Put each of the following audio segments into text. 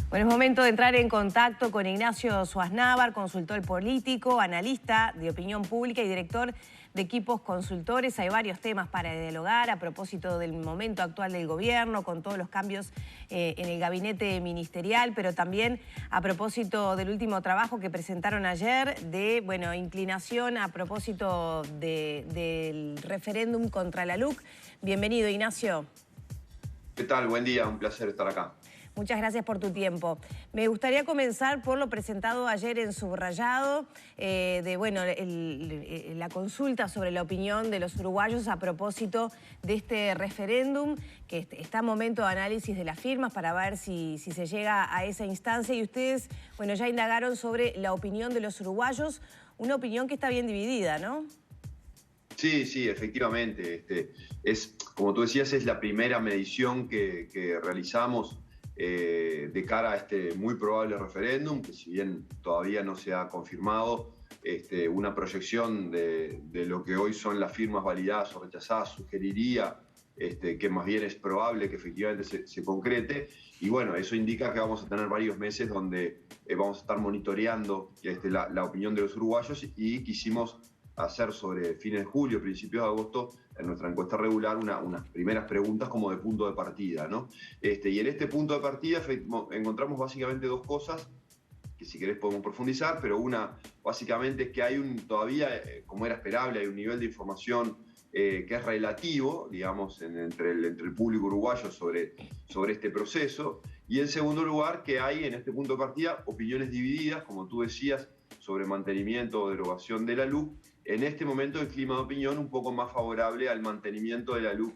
Bueno, es momento de entrar en contacto con Ignacio Suaznavar, consultor político, analista de opinión pública y director de equipos consultores. Hay varios temas para dialogar a propósito del momento actual del gobierno, con todos los cambios en el gabinete ministerial, pero también a propósito del último trabajo que presentaron ayer de, inclinación a propósito del referéndum contra la LUC. Bienvenido, Ignacio. ¿Qué tal? Buen día, un placer estar acá. Muchas gracias por tu tiempo. Me gustaría comenzar por lo presentado ayer en Subrayado, la consulta sobre la opinión de los uruguayos a propósito de este referéndum, que está en momento de análisis de las firmas para ver si se llega a esa instancia. Y ustedes, ya indagaron sobre la opinión de los uruguayos, una opinión que está bien dividida, ¿no? Sí, efectivamente. Como tú decías, es la primera medición que realizamos de cara a este muy probable referéndum, que si bien todavía no se ha confirmado, una proyección de lo que hoy son las firmas validadas o rechazadas sugeriría que más bien es probable que efectivamente se concrete. Y bueno, eso indica que vamos a tener varios meses donde vamos a estar monitoreando la opinión de los uruguayos, y quisimos hacer sobre fines de julio, principios de agosto, en nuestra encuesta regular, unas primeras preguntas como de punto de partida, ¿no? Y en este punto de partida encontramos básicamente dos cosas, que si querés podemos profundizar, pero una básicamente es que hay todavía, como era esperable, hay un nivel de información que es relativo, digamos, entre el público uruguayo sobre este proceso. Y en segundo lugar, que hay en este punto de partida opiniones divididas, como tú decías, sobre mantenimiento o derogación de la LUC. En este momento el clima de opinión un poco más favorable al mantenimiento de la LUC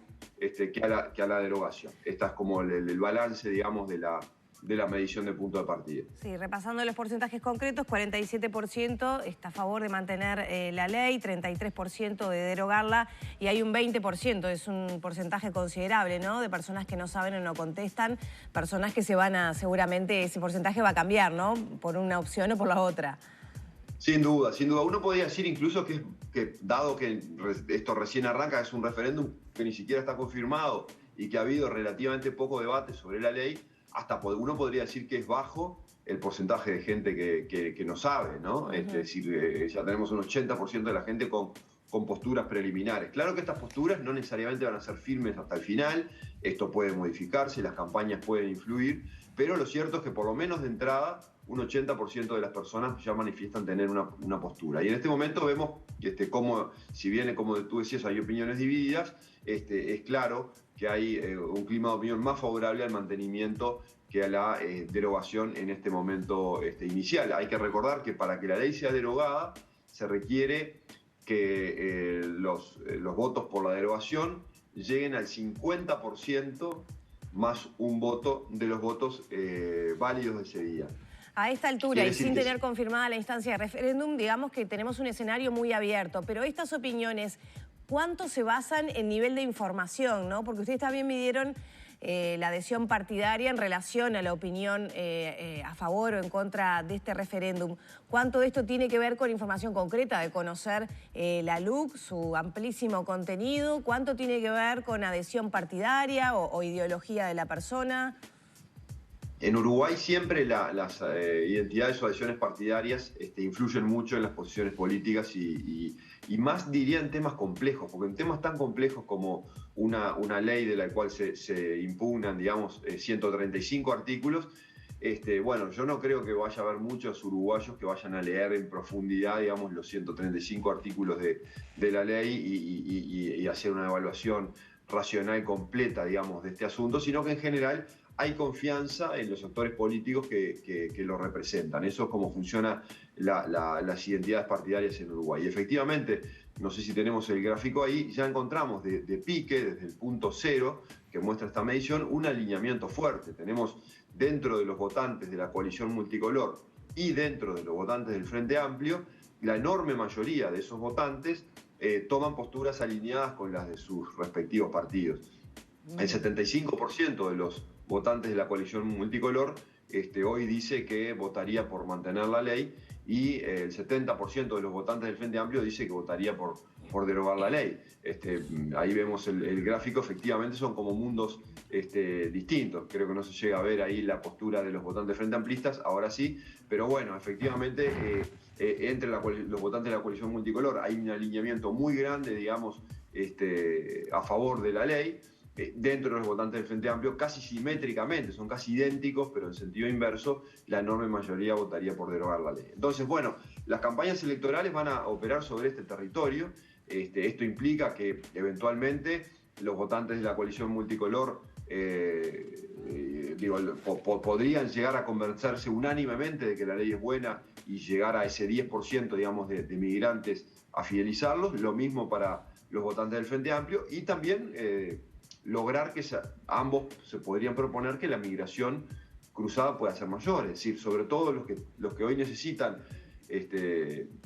que a la derogación. Este es como el balance, digamos, de la medición de punto de partida. Sí, repasando los porcentajes concretos, 47% está a favor de mantener la ley, 33% de derogarla, y hay un 20%, es un porcentaje considerable, ¿no?, de personas que no saben o no contestan, personas que seguramente ese porcentaje va a cambiar, ¿no?, por una opción o por la otra. Sin duda. Uno podría decir incluso que dado que esto recién arranca, es un referéndum que ni siquiera está confirmado y que ha habido relativamente poco debate sobre la ley, hasta uno podría decir que es bajo el porcentaje de gente que no sabe, ¿no? Es decir, ya tenemos un 80% de la gente con posturas preliminares. Claro que estas posturas no necesariamente van a ser firmes hasta el final, esto puede modificarse, las campañas pueden influir, pero lo cierto es que por lo menos de entrada un 80% de las personas ya manifiestan tener una postura. Y en este momento vemos cómo, si bien, como tú decías, hay opiniones divididas, es claro que hay un clima de opinión más favorable al mantenimiento que a la derogación en este momento inicial. Hay que recordar que para que la ley sea derogada se requiere que los votos por la derogación lleguen al 50% más un voto de los votos válidos de ese día. A esta altura y sin tener confirmada la instancia de referéndum, digamos que tenemos un escenario muy abierto, pero estas opiniones, ¿cuánto se basan en nivel de información, ¿no? Porque ustedes también midieron la adhesión partidaria en relación a la opinión a favor o en contra de este referéndum. ¿Cuánto de esto tiene que ver con información concreta, de conocer la LUC, su amplísimo contenido? ¿Cuánto tiene que ver con adhesión partidaria o ideología de la persona? En Uruguay siempre las identidades o adhesiones partidarias influyen mucho en las posiciones políticas y más diría en temas complejos, porque en temas tan complejos como una ley de la cual se impugnan, digamos, 135 artículos, yo no creo que vaya a haber muchos uruguayos que vayan a leer en profundidad, digamos, los 135 artículos de la ley y hacer una evaluación racional completa, digamos, de este asunto, sino que en general hay confianza en los actores políticos que lo representan. Eso es como funcionan las identidades partidarias en Uruguay. Y efectivamente, no sé si tenemos el gráfico ahí, ya encontramos de pique, desde el punto cero que muestra esta medición, un alineamiento fuerte. Tenemos dentro de los votantes de la coalición multicolor y dentro de los votantes del Frente Amplio, la enorme mayoría de esos votantes toman posturas alineadas con las de sus respectivos partidos. El 75% de los votantes de la coalición multicolor hoy dice que votaría por mantener la ley, y el 70% de los votantes del Frente Amplio dice que votaría por por derogar la ley. Ahí vemos el gráfico, efectivamente son como mundos distintos. Creo que no se llega a ver ahí la postura de los votantes frente amplistas, ahora sí, pero bueno, efectivamente entre los votantes de la coalición multicolor hay un alineamiento muy grande, digamos, a favor de la ley. Dentro de los votantes del Frente Amplio, casi simétricamente, son casi idénticos, pero en sentido inverso, la enorme mayoría votaría por derogar la ley. Entonces, bueno, las campañas electorales van a operar sobre este territorio. Esto implica que eventualmente los votantes de la coalición multicolor podrían llegar a convencerse unánimemente de que la ley es buena y llegar a ese 10%, digamos, de migrantes a fidelizarlos. Lo mismo para los votantes del Frente Amplio y también lograr que ambos se podrían proponer que la migración cruzada pueda ser mayor, es decir, sobre todo los que hoy necesitan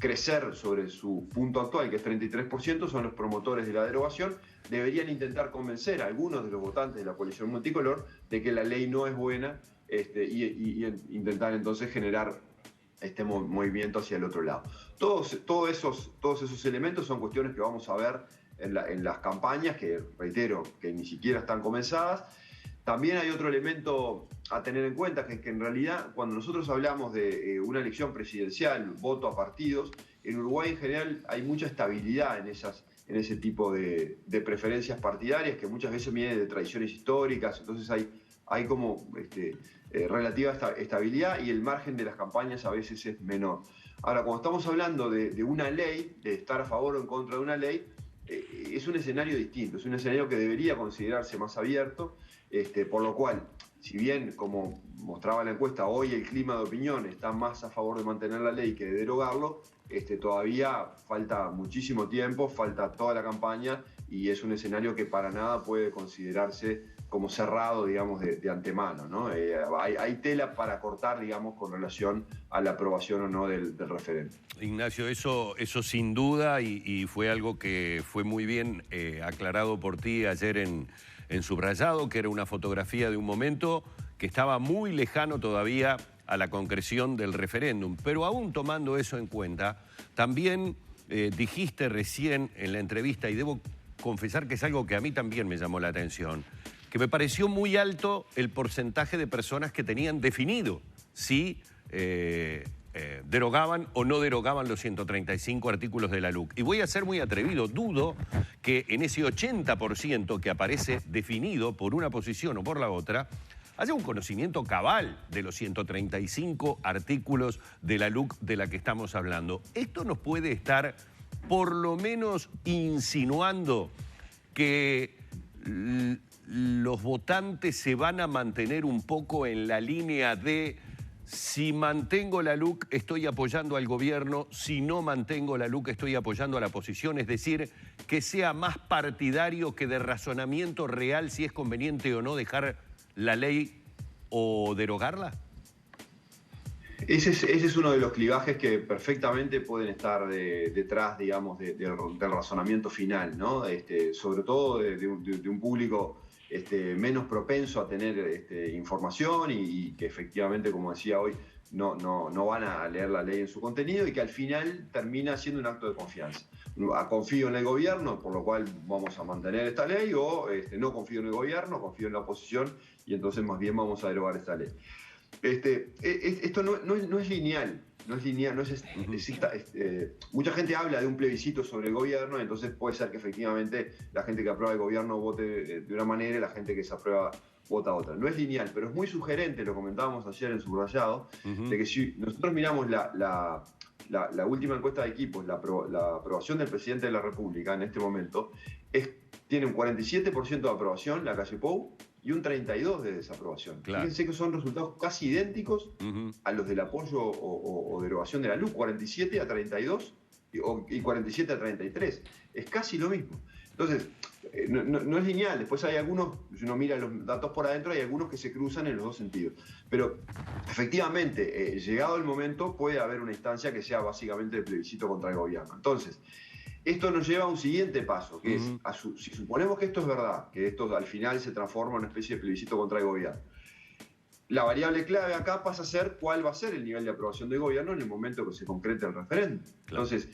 crecer sobre su punto actual, que es 33%, son los promotores de la derogación, deberían intentar convencer a algunos de los votantes de la coalición multicolor de que la ley no es buena y intentar entonces generar este movimiento hacia el otro lado. Todos esos elementos son cuestiones que vamos a ver en las campañas, que reitero, que ni siquiera están comenzadas. También hay otro elemento a tener en cuenta, que en realidad cuando nosotros hablamos de una elección presidencial, voto a partidos, en Uruguay en general hay mucha estabilidad en ese tipo de preferencias partidarias, que muchas veces vienen de tradiciones históricas, entonces hay como relativa estabilidad y el margen de las campañas a veces es menor. Ahora, cuando estamos hablando de una ley, de estar a favor o en contra de una ley, es un escenario distinto, es un escenario que debería considerarse más abierto, por lo cual, si bien, como mostraba la encuesta, hoy el clima de opinión está más a favor de mantener la ley que de derogarlo, todavía falta muchísimo tiempo, falta toda la campaña y es un escenario que para nada puede considerarse como cerrado, digamos, de antemano, ¿no? Hay tela para cortar, digamos, con relación a la aprobación o no del referéndum. Ignacio, eso sin duda y fue algo que fue muy bien aclarado por ti ayer en Subrayado, que era una fotografía de un momento que estaba muy lejano todavía a la concreción del referéndum. Pero aún tomando eso en cuenta, también dijiste recién en la entrevista, y debo confesar que es algo que a mí también me llamó la atención, que me pareció muy alto el porcentaje de personas que tenían definido si derogaban o no derogaban los 135 artículos de la LUC. Y voy a ser muy atrevido, dudo que en ese 80% que aparece definido por una posición o por la otra, haya un conocimiento cabal de los 135 artículos de la LUC de la que estamos hablando. Esto nos puede estar por lo menos insinuando que los votantes se van a mantener un poco en la línea de si mantengo la LUC estoy apoyando al gobierno, si no mantengo la LUC estoy apoyando a la oposición, es decir, que sea más partidario que de razonamiento real si es conveniente o no dejar la ley o derogarla. Ese es uno de los clivajes que perfectamente pueden estar detrás, digamos, del razonamiento final, ¿no? Sobre todo de un público menos propenso a tener información y que efectivamente, como decía hoy, no van a leer la ley en su contenido y que al final termina siendo un acto de confianza. Confío en el gobierno, por lo cual vamos a mantener esta ley, o no confío en el gobierno, confío en la oposición y entonces más bien vamos a derogar esta ley. Esto no es lineal, mucha gente habla de un plebiscito sobre el gobierno, entonces puede ser que efectivamente la gente que aprueba el gobierno vote de una manera y la gente que se aprueba vota otra. No es lineal, pero es muy sugerente, lo comentábamos ayer en Subrayado, de que si nosotros miramos la última encuesta de equipos, la aprobación del presidente de la República en este momento, tiene un 47% de aprobación, la calle Pou, y un 32% de desaprobación. Claro. Fíjense que son resultados casi idénticos a los del apoyo o derogación de la LUC, 47 a 32 y 47 a 33. Es casi lo mismo. Entonces, no es lineal. Después hay algunos, si uno mira los datos por adentro, hay algunos que se cruzan en los dos sentidos. Pero efectivamente, llegado el momento, puede haber una instancia que sea básicamente el plebiscito contra el gobierno. Entonces, esto nos lleva a un siguiente paso, que es, si suponemos que esto es verdad, que esto al final se transforma en una especie de plebiscito contra el gobierno, la variable clave acá pasa a ser cuál va a ser el nivel de aprobación del gobierno en el momento que se concrete el referéndum. Claro. Entonces,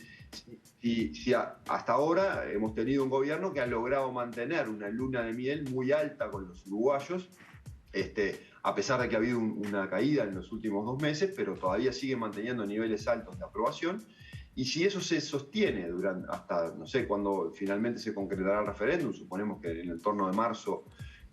hasta ahora hemos tenido un gobierno que ha logrado mantener una luna de miel muy alta con los uruguayos, a pesar de que ha habido una caída en los últimos 2 meses, pero todavía sigue manteniendo niveles altos de aprobación. Y si eso se sostiene hasta, no sé, cuando finalmente se concretará el referéndum, suponemos que en el torno de marzo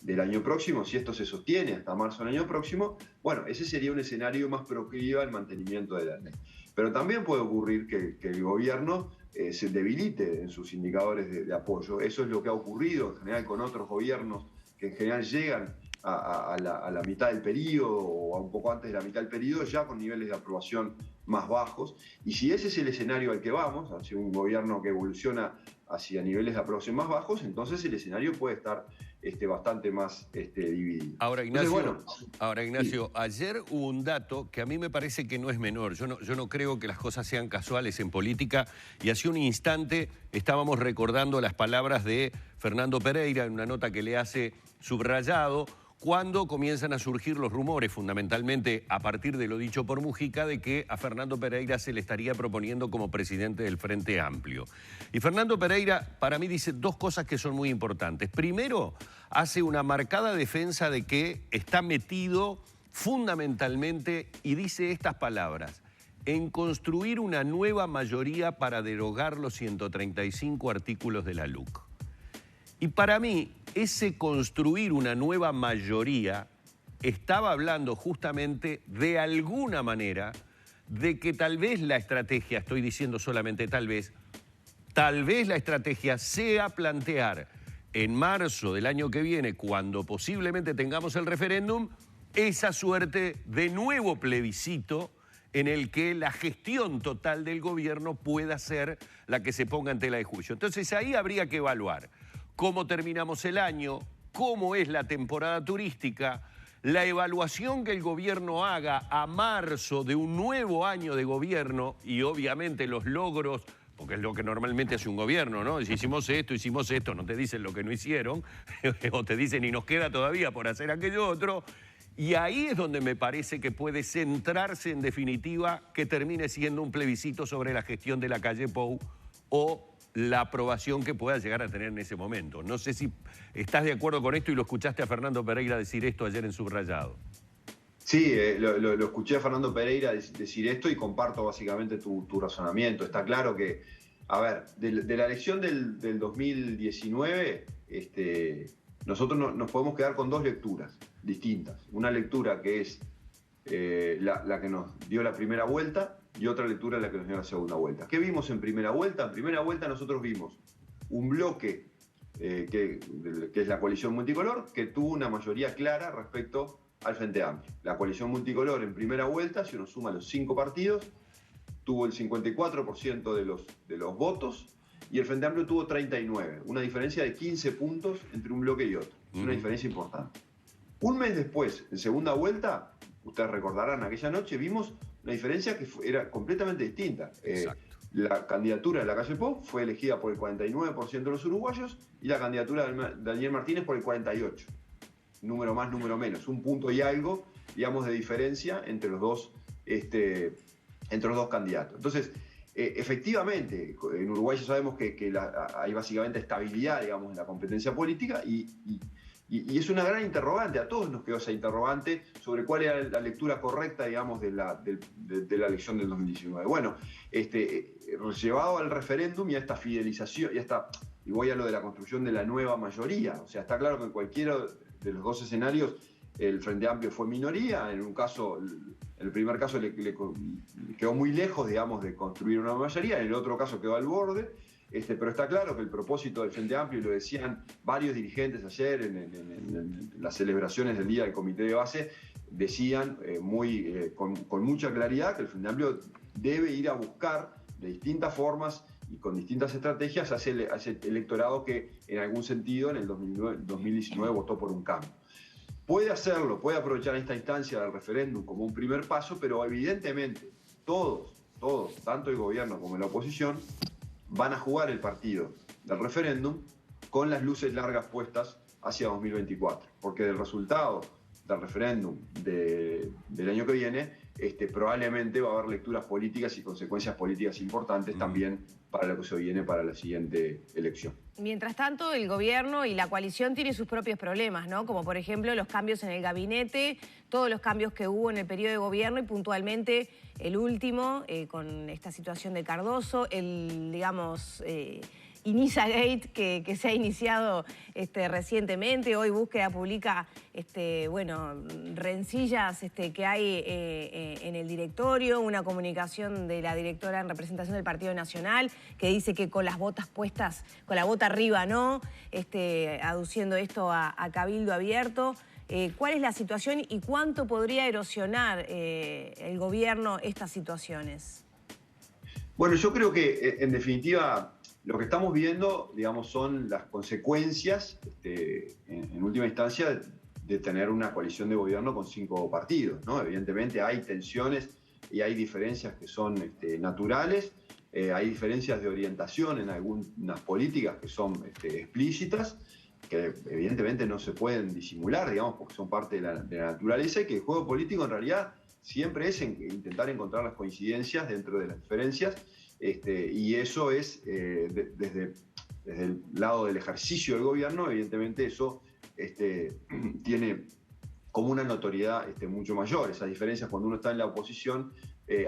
del año próximo, si esto se sostiene hasta marzo del año próximo, bueno, ese sería un escenario más proclive al mantenimiento de la ley. Pero también puede ocurrir que el gobierno se debilite en sus indicadores de apoyo. Eso es lo que ha ocurrido en general con otros gobiernos que en general llegan a la mitad del periodo o a un poco antes de la mitad del periodo ya con niveles de aprobación más bajos. Y si ese es el escenario al que vamos, hacia un gobierno que evoluciona hacia niveles de aprobación más bajos, entonces el escenario puede estar bastante más dividido. Ahora, Ignacio, entonces, sí. Ayer hubo un dato que a mí me parece que no es menor. Yo no creo que las cosas sean casuales en política, y hace un instante estábamos recordando las palabras de Fernando Pereira en una nota que le hace Subrayado, cuando comienzan a surgir los rumores, fundamentalmente a partir de lo dicho por Mujica, de que a Fernando Pereira se le estaría proponiendo como presidente del Frente Amplio. Y Fernando Pereira, para mí, dice 2 cosas que son muy importantes. Primero, hace una marcada defensa de que está metido fundamentalmente, y dice estas palabras, en construir una nueva mayoría para derogar los 135 artículos de la LUC. Y para mí, ese construir una nueva mayoría estaba hablando justamente de alguna manera de que tal vez la estrategia, estoy diciendo solamente tal vez la estrategia sea plantear en marzo del año que viene, cuando posiblemente tengamos el referéndum, esa suerte de nuevo plebiscito en el que la gestión total del gobierno pueda ser la que se ponga en tela de juicio. Entonces ahí habría que evaluar cómo terminamos el año, cómo es la temporada turística, la evaluación que el gobierno haga a marzo de un nuevo año de gobierno y obviamente los logros, porque es lo que normalmente hace un gobierno, ¿no? Si hicimos esto, no te dicen lo que no hicieron, o te dicen y nos queda todavía por hacer aquello otro, y ahí es donde me parece que puede centrarse en definitiva que termine siendo un plebiscito sobre la gestión de la calle Pou o la aprobación que pueda llegar a tener en ese momento. No sé si estás de acuerdo con esto y lo escuchaste a Fernando Pereira decir esto ayer en Subrayado. Sí, lo escuché a Fernando Pereira decir esto y comparto básicamente tu razonamiento. Está claro que, a ver, de la elección del 2019, nosotros nos podemos quedar con 2 lecturas distintas. Una lectura que es la que nos dio la primera vuelta, y otra lectura es la que nos dio la segunda vuelta. ¿Qué vimos en primera vuelta? En primera vuelta nosotros vimos un bloque que es la coalición multicolor, que tuvo una mayoría clara respecto al Frente Amplio. La coalición multicolor en primera vuelta, si uno suma los 5 partidos, tuvo el 54% de los votos y el Frente Amplio tuvo 39, una diferencia de 15 puntos entre un bloque y otro. Es una diferencia importante. Un mes después, en segunda vuelta, ustedes recordarán, aquella noche vimos una diferencia que era completamente distinta. La candidatura de la calle Pou fue elegida por el 49% de los uruguayos y la candidatura de Daniel Martínez por el 48%. Número más, número menos. Un punto y algo, digamos, de diferencia entre los dos candidatos. Entonces, efectivamente, en Uruguay ya sabemos que hay básicamente estabilidad, digamos, en la competencia política y es una gran interrogante. A todos nos quedó esa interrogante sobre cuál era la lectura correcta, digamos, de la elección del 2019. Bueno, llevado al referéndum y a esta fidelización, y voy a lo de la construcción de la nueva mayoría. O sea, está claro que en cualquiera de los 2 escenarios el Frente Amplio fue minoría. En un caso, en el primer caso le quedó muy lejos, digamos, de construir una mayoría. En el otro caso quedó al borde. Pero está claro que el propósito del Frente Amplio, y lo decían varios dirigentes ayer en las celebraciones del Día del Comité de Base, decían con mucha claridad que el Frente Amplio debe ir a buscar de distintas formas y con distintas estrategias a ese electorado que en algún sentido en el 2019 votó por un cambio. Puede hacerlo, puede aprovechar esta instancia del referéndum como un primer paso, pero evidentemente todos, tanto el gobierno como la oposición, van a jugar el partido del referéndum con las luces largas puestas hacia 2024, porque del resultado del referéndum del año que viene, probablemente va a haber lecturas políticas y consecuencias políticas importantes también para lo que se viene para la siguiente elección. Mientras tanto, el gobierno y la coalición tienen sus propios problemas, ¿no? Como por ejemplo los cambios en el gabinete, todos los cambios que hubo en el periodo de gobierno y puntualmente el último, con esta situación de Cardoso, el, digamos, Inizagate que se ha iniciado recientemente. Hoy Búsqueda publica bueno, rencillas que hay en el directorio, una comunicación de la directora en representación del Partido Nacional que dice que con las botas puestas, con la bota arriba no, aduciendo esto a Cabildo Abierto. ¿Cuál es la situación y cuánto podría erosionar el gobierno estas situaciones? Bueno, yo creo que en definitiva lo que estamos viendo, digamos, son las consecuencias, en última instancia, de tener una coalición de gobierno con 5 partidos, ¿no? Evidentemente hay tensiones y hay diferencias que son naturales, hay diferencias de orientación en algunas políticas que son explícitas, que evidentemente no se pueden disimular, digamos, porque son parte de la naturaleza, y que el juego político en realidad siempre es intentar encontrar las coincidencias dentro de las diferencias, y eso es, desde el lado del ejercicio del gobierno, evidentemente eso tiene como una notoriedad mucho mayor. Esas diferencias cuando uno está en la oposición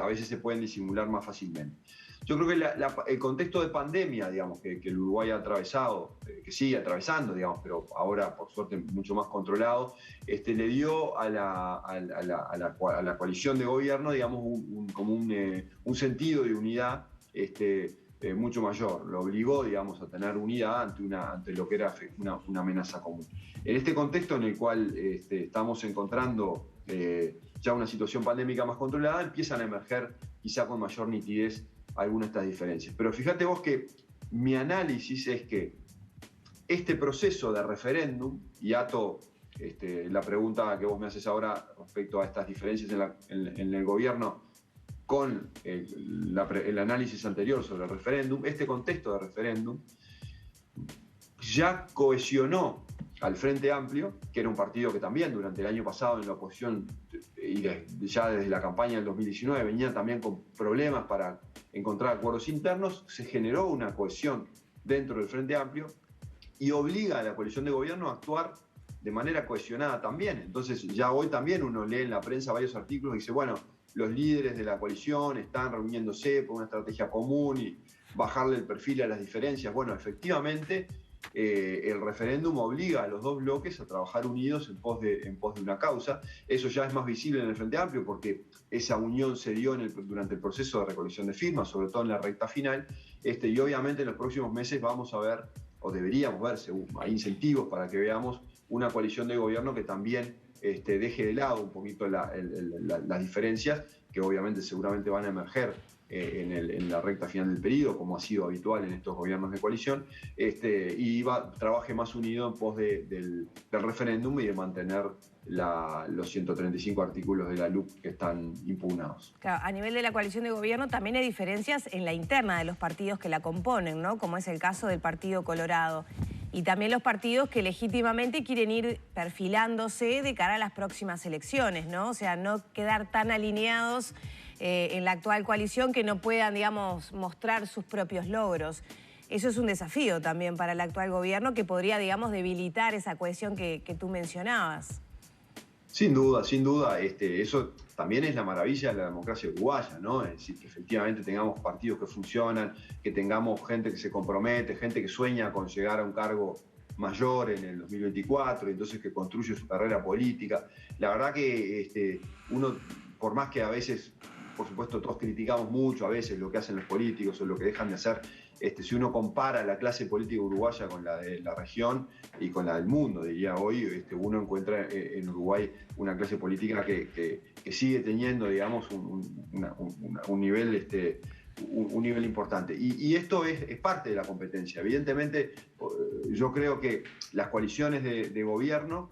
a veces se pueden disimular más fácilmente. Yo creo que el contexto de pandemia, digamos, que el Uruguay ha atravesado, que sigue atravesando, digamos, pero ahora por suerte mucho más controlado, le dio a la coalición de gobierno, digamos, como un sentido de unidad mucho mayor. Lo obligó, digamos, a tener unidad ante lo que era una amenaza común. En este contexto en el cual estamos encontrando ya una situación pandémica más controlada, empiezan a emerger quizá con mayor nitidez algunas de estas diferencias. Pero fíjate vos que mi análisis es que este proceso de referéndum, y ato la pregunta que vos me haces ahora respecto a estas diferencias en el gobierno con el análisis anterior sobre el referéndum, este contexto de referéndum ya cohesionó al Frente Amplio, que era un partido que también durante el año pasado en la oposición y ya desde la campaña del 2019 venía también con problemas para encontrar acuerdos internos. Se generó una cohesión dentro del Frente Amplio y obliga a la coalición de gobierno a actuar de manera cohesionada también. Entonces ya hoy también uno lee en la prensa varios artículos y dice, bueno, los líderes de la coalición están reuniéndose por una estrategia común y bajarle el perfil a las diferencias. Bueno, efectivamente el referéndum obliga a los dos bloques a trabajar unidos en pos de una causa. Eso ya es más visible en el Frente Amplio porque esa unión se dio durante el proceso de recolección de firmas, sobre todo en la recta final, y obviamente en los próximos meses vamos a ver, o deberíamos ver, según hay incentivos para que veamos una coalición de gobierno que también deje de lado un poquito las diferencias, que obviamente seguramente van a emerger en la recta final del periodo, como ha sido habitual en estos gobiernos de coalición, y trabaje más unido en pos del referéndum y de mantener los 135 artículos de la LUC que están impugnados. Claro, a nivel de la coalición de gobierno también hay diferencias en la interna de los partidos que la componen, ¿no? Como es el caso del Partido Colorado. Y también los partidos que legítimamente quieren ir perfilándose de cara a las próximas elecciones, ¿no? O sea, no quedar tan alineados en la actual coalición que no puedan, digamos, mostrar sus propios logros. Eso es un desafío también para el actual gobierno que podría, digamos, debilitar esa cohesión que tú mencionabas. Sin duda, sin duda. Eso también es la maravilla de la democracia uruguaya, ¿no? Es decir, que efectivamente tengamos partidos que funcionan, que tengamos gente que se compromete, gente que sueña con llegar a un cargo mayor en el 2024, y entonces que construye su carrera política. La verdad que uno, por más que a veces, por supuesto, todos criticamos mucho a veces lo que hacen los políticos o lo que dejan de hacer, si uno compara la clase política uruguaya con la de la región y con la del mundo, diría hoy, uno encuentra en Uruguay una clase política que sigue teniendo, digamos, un nivel importante. Y esto es parte de la competencia. Evidentemente, yo creo que las coaliciones de gobierno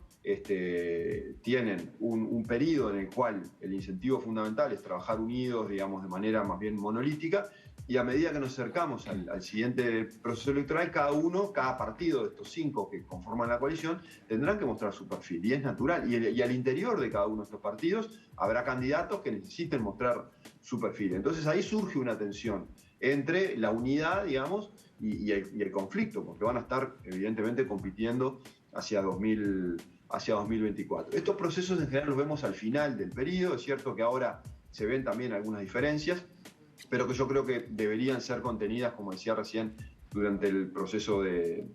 tienen un periodo en el cual el incentivo fundamental es trabajar unidos, digamos, de manera más bien monolítica, y a medida que nos acercamos al siguiente proceso electoral, cada partido de estos 5 que conforman la coalición tendrán que mostrar su perfil, y es natural. Y al interior de cada uno de estos partidos habrá candidatos que necesiten mostrar su perfil. Entonces ahí surge una tensión entre la unidad, digamos, y el conflicto, porque van a estar evidentemente compitiendo hacia 2024. Estos procesos en general los vemos al final del periodo. Es cierto que ahora se ven también algunas diferencias, pero que yo creo que deberían ser contenidas, como decía recién, durante el proceso de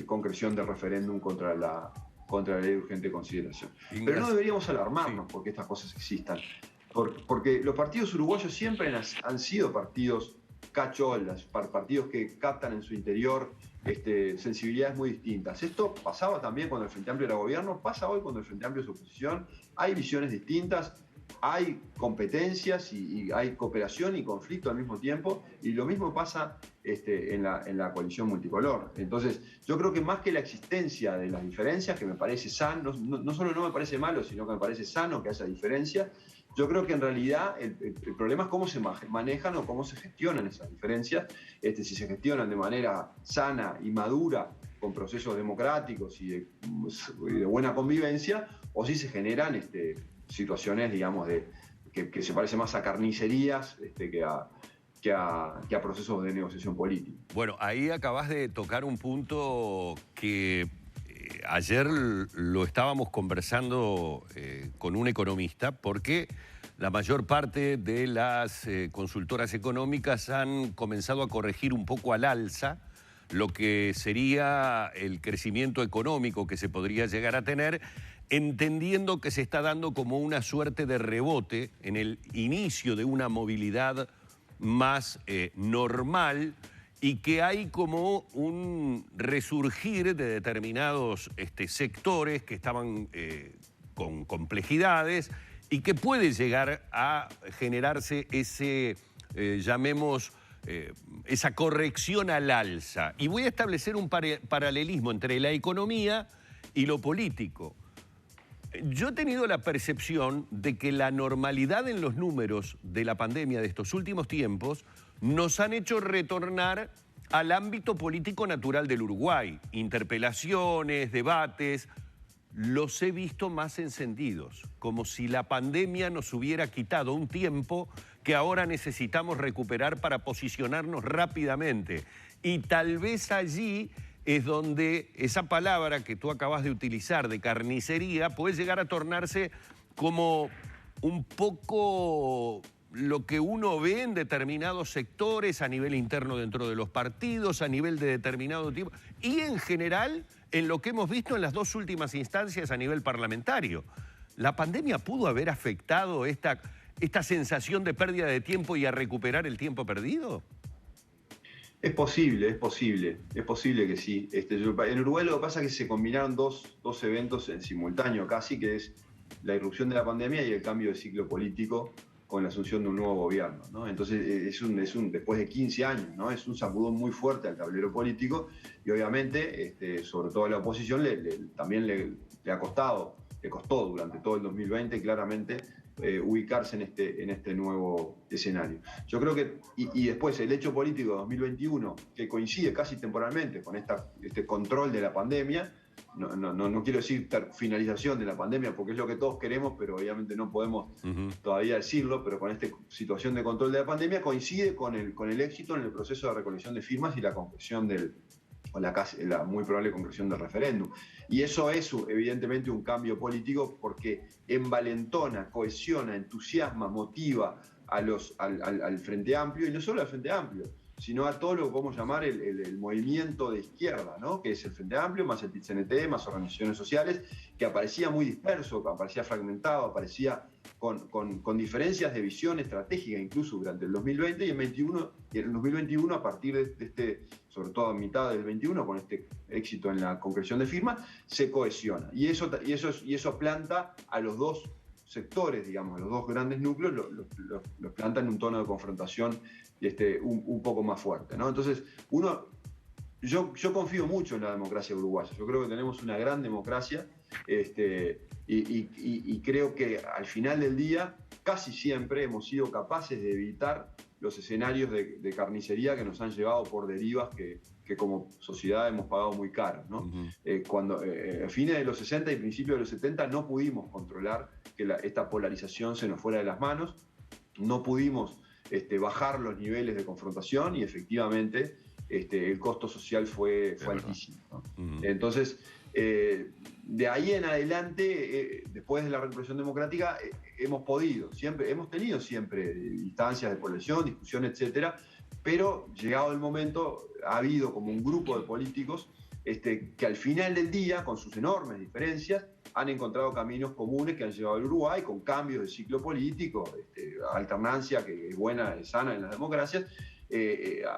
concreción del referéndum contra la ley de urgente consideración. Pero no deberíamos alarmarnos porque estas cosas existan, porque los partidos uruguayos siempre han sido partidos cacholas, partidos que captan en su interior sensibilidades muy distintas. Esto pasaba también cuando el Frente Amplio era gobierno, pasa hoy cuando el Frente Amplio es oposición. Hay visiones distintas, hay competencias y hay cooperación y conflicto al mismo tiempo, y lo mismo pasa en la coalición multicolor. Entonces, yo creo que más que la existencia de las diferencias, que me parece sano, no solo no me parece malo, sino que me parece sano que haya diferencias, yo creo que en realidad el problema es cómo se manejan o cómo se gestionan esas diferencias, si se gestionan de manera sana y madura, con procesos democráticos y de buena convivencia, o si se generan situaciones, digamos, que se parecen más a carnicerías que a procesos de negociación política. Bueno, ahí acabas de tocar un punto que ayer lo estábamos conversando con un economista, porque la mayor parte de las consultoras económicas han comenzado a corregir un poco al alza lo que sería el crecimiento económico que se podría llegar a tener, entendiendo que se está dando como una suerte de rebote en el inicio de una movilidad más normal, y que hay como un resurgir de determinados sectores que estaban con complejidades, y que puede llegar a generarse esa corrección al alza. Y voy a establecer un paralelismo entre la economía y lo político. Yo he tenido la percepción de que la normalidad en los números de la pandemia de estos últimos tiempos nos han hecho retornar al ámbito político natural del Uruguay. Interpelaciones, debates, los he visto más encendidos, como si la pandemia nos hubiera quitado un tiempo que ahora necesitamos recuperar para posicionarnos rápidamente. Y tal vez allí es donde esa palabra que tú acabas de utilizar, de carnicería, puede llegar a tornarse como un poco lo que uno ve en determinados sectores a nivel interno dentro de los partidos, a nivel de determinado tipo, y en general en lo que hemos visto en las 2 últimas instancias a nivel parlamentario. ¿La pandemia pudo haber afectado esta sensación de pérdida de tiempo y a recuperar el tiempo perdido? Es posible que sí. En Uruguay lo que pasa es que se combinaron dos eventos en simultáneo casi, que es la irrupción de la pandemia y el cambio de ciclo político con la asunción de un nuevo gobierno, ¿no? Entonces después de 15 años, ¿no? Es un sacudón muy fuerte al tablero político, y obviamente, sobre todo a la oposición, también le costó durante todo el 2020 claramente ubicarse en este nuevo escenario. Yo creo que, y después el hecho político de 2021, que coincide casi temporalmente con este control de la pandemia, no quiero decir finalización de la pandemia, porque es lo que todos queremos, pero obviamente no podemos todavía decirlo, pero con esta situación de control de la pandemia coincide con el éxito en el proceso de recolección de firmas y la concreción la muy probable concreción del referéndum. Y eso es evidentemente un cambio político, porque envalentona, cohesiona, entusiasma, motiva al Frente Amplio, y no solo al Frente Amplio, sino a todo lo que podemos llamar el movimiento de izquierda, ¿no? Que es el Frente Amplio, más el PIT-CNT, más organizaciones sociales, que aparecía muy disperso, que aparecía fragmentado, aparecía con diferencias de visión estratégica incluso durante el 2020 y en el 2021, a partir de sobre todo a mitad del 21, con este éxito en la concreción de firmas, se cohesiona. Y eso planta a los dos sectores, digamos, los dos grandes núcleos, los planta en un tono de confrontación un poco más fuerte, ¿no? Entonces, uno yo confío mucho en la democracia uruguaya. Yo creo que tenemos una gran democracia y creo que al final del día casi siempre hemos sido capaces de evitar los escenarios de carnicería que nos han llevado por derivas que como sociedad hemos pagado muy caras, ¿no? Cuando a fines de los 60 y principios de los 70 no pudimos controlar que esta polarización se nos fuera de las manos, no pudimos bajar los niveles de confrontación y efectivamente el costo social fue altísimo, ¿no? Entonces, de ahí en adelante, después de la recuperación democrática, hemos tenido siempre instancias de polarización, discusión, etcétera, pero llegado el momento ha habido como un grupo de políticos que al final del día, con sus enormes diferencias, han encontrado caminos comunes que han llevado al Uruguay con cambios de ciclo político, alternancia que es buena, es sana en las democracias,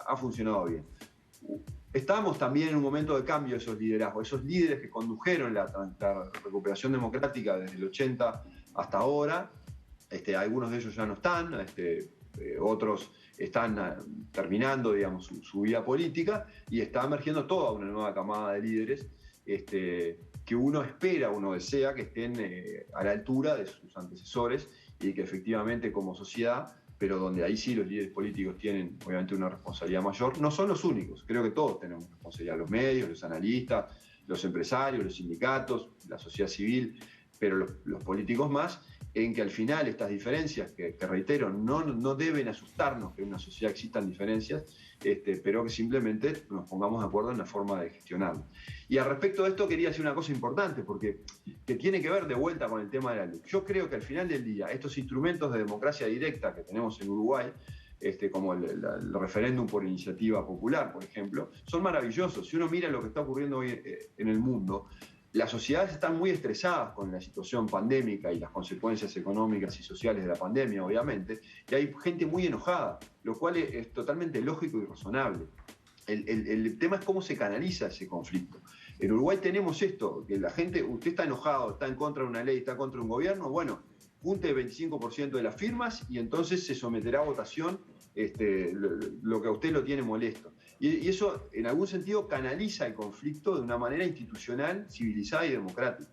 ha funcionado bien. Estamos también en un momento de cambio de esos liderazgos, esos líderes que condujeron la recuperación democrática desde el 80 hasta ahora, algunos de ellos ya no están, otros están terminando, digamos, su vida política y está emergiendo toda una nueva camada de líderes que uno espera, uno desea que estén a la altura de sus antecesores y que efectivamente como sociedad, pero donde ahí sí los líderes políticos tienen obviamente una responsabilidad mayor, no son los únicos, creo que todos tenemos responsabilidad, los medios, los analistas, los empresarios, los sindicatos, la sociedad civil, pero los políticos más, en que al final estas diferencias, que reitero, no deben asustarnos que en una sociedad existan diferencias, pero que simplemente nos pongamos de acuerdo en la forma de gestionarlo. Y al respecto de esto quería decir una cosa importante, porque que tiene que ver de vuelta con el tema de la LUC. Yo creo que al final del día, estos instrumentos de democracia directa que tenemos en Uruguay, como el referéndum por iniciativa popular, por ejemplo, son maravillosos. Si uno mira lo que está ocurriendo hoy en el mundo, las sociedades están muy estresadas con la situación pandémica y las consecuencias económicas y sociales de la pandemia, obviamente, y hay gente muy enojada, lo cual es totalmente lógico y razonable. El tema es cómo se canaliza ese conflicto. En Uruguay tenemos esto, que la gente, usted está enojado, está en contra de una ley, está contra un gobierno, bueno, junte el 25% de las firmas y entonces se someterá a votación lo que a usted lo tiene molesto. Y eso, en algún sentido, canaliza el conflicto de una manera institucional, civilizada y democrática.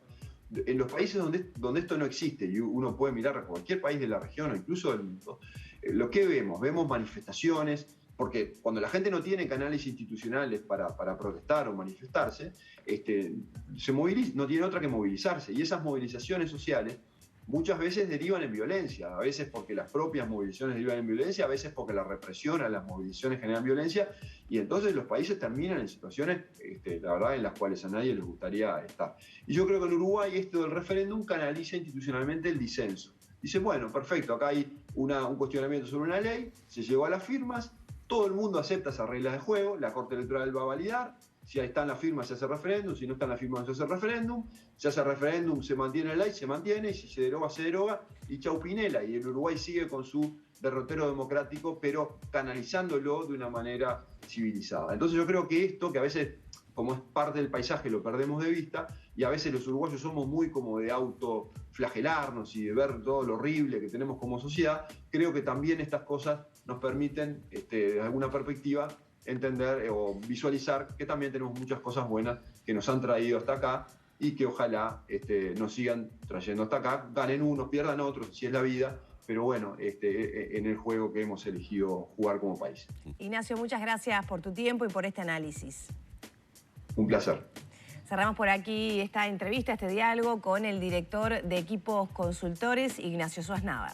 En los países donde esto no existe, y uno puede mirar a cualquier país de la región o incluso del mundo, lo que vemos manifestaciones, porque cuando la gente no tiene canales institucionales para protestar o manifestarse, se moviliza, no tiene otra que movilizarse. Y esas movilizaciones sociales muchas veces derivan en violencia, a veces porque las propias movilizaciones derivan en violencia, a veces porque la represión a las movilizaciones generan violencia, y entonces los países terminan en situaciones, la verdad, en las cuales a nadie les gustaría estar. Y yo creo que en Uruguay esto del referéndum canaliza institucionalmente el disenso. Dice, bueno, perfecto, acá hay un cuestionamiento sobre una ley, se llegó a las firmas, todo el mundo acepta esas reglas de juego, la Corte Electoral va a validar, si ahí están las firmas se hace referéndum, si no están las firmas no se hace referéndum, se mantiene la ley, se mantiene, y si se deroga, y chau Pinela, y el Uruguay sigue con su derrotero democrático, pero canalizándolo de una manera civilizada. Entonces yo creo que esto, que a veces, como es parte del paisaje, lo perdemos de vista, y a veces los uruguayos somos muy como de autoflagelarnos y de ver todo lo horrible que tenemos como sociedad, creo que también estas cosas nos permiten, desde alguna perspectiva, entender o visualizar que también tenemos muchas cosas buenas que nos han traído hasta acá y que ojalá nos sigan trayendo hasta acá, ganen unos, pierdan otros, si es la vida, pero bueno, en el juego que hemos elegido jugar como país. Ignacio, muchas gracias por tu tiempo y por este análisis. Un placer. Cerramos por aquí esta entrevista, este diálogo con el director de Equipos Consultores, Ignacio Suaznavar.